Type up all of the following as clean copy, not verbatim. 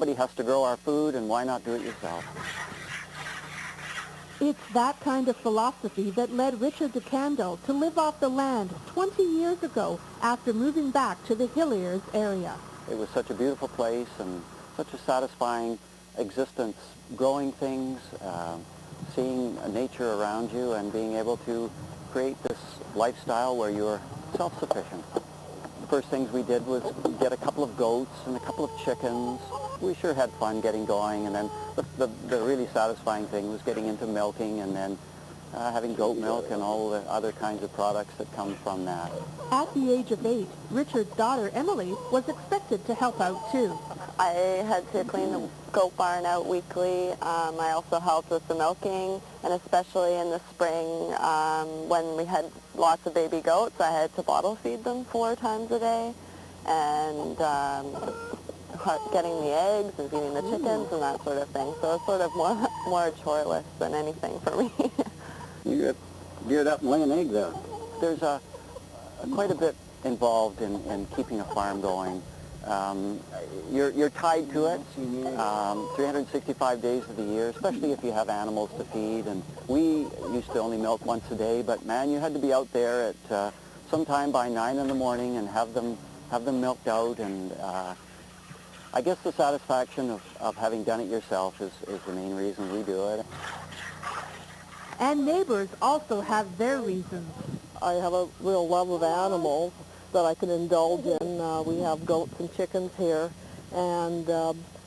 somebody has to grow our food, and why not do it yourself? It's that kind of philosophy that led Richard de Candole to live off the land 20 years ago after moving back to the Hilliers area. It was such a beautiful place and such a satisfying existence, growing things, seeing nature around you, and being able to create this lifestyle where you're self-sufficient. The first things we did was get a couple of goats and a couple of chickens. We sure had fun getting going, and then the really satisfying thing was getting into milking and then having goat milk and all the other kinds of products that come from that. At the age of 8, Richard's daughter Emily was expected to help out too. I had to clean the goat barn out weekly. I also helped with the milking, and especially in the spring when we had lots of baby goats, I had to bottle feed them 4 times a day, and getting the eggs and feeding the chickens and that sort of thing. So it's sort of more chore-less than anything for me. You get geared up and lay an egg there. There's quite a bit involved in keeping a farm going. You're tied to it 365 days of the year, especially if you have animals to feed. And we used to only milk once a day, but man, you had to be out there at sometime by 9 in the morning and have them milked out. And I guess the satisfaction of having done it yourself is the main reason we do it. And neighbors also have their reasons. I have a real love of animals that I can indulge in. We have goats and chickens here, and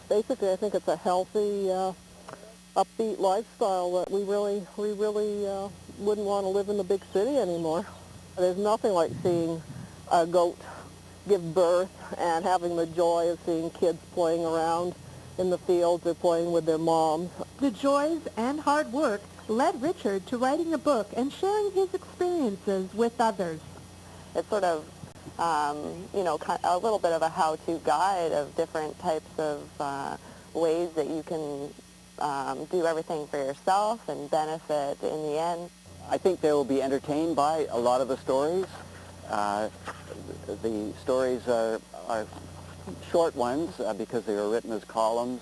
basically I think it's a healthy, upbeat lifestyle that we really wouldn't want to live in the big city anymore. There's nothing like seeing a goat give birth and having the joy of seeing kids playing around in the fields or playing with their moms. The joys and hard work led Richard to writing a book and sharing his experiences with others. It's sort of, a little bit of a how-to guide of different types of ways that you can do everything for yourself and benefit in the end. I think they will be entertained by a lot of the stories. The stories are short ones because they were written as columns,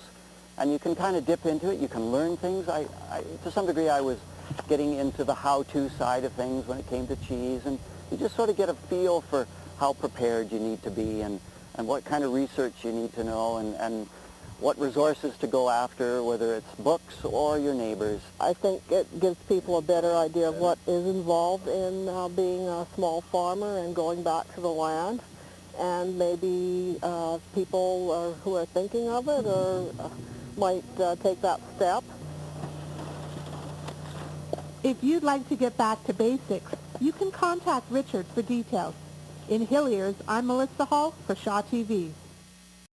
and you can kind of dip into it. You can learn things. To some degree, I was getting into the how-to side of things when it came to cheese, and you just sort of get a feel for how prepared you need to be and what kind of research you need to know and what resources to go after, whether it's books or your neighbors. I think it gives people a better idea of what is involved in being a small farmer and going back to the land. And maybe people who are thinking of it or might take that step. If you'd like to get back to basics, you can contact Richard for details. In Hilliers, I'm Melissa Hall for Shaw TV.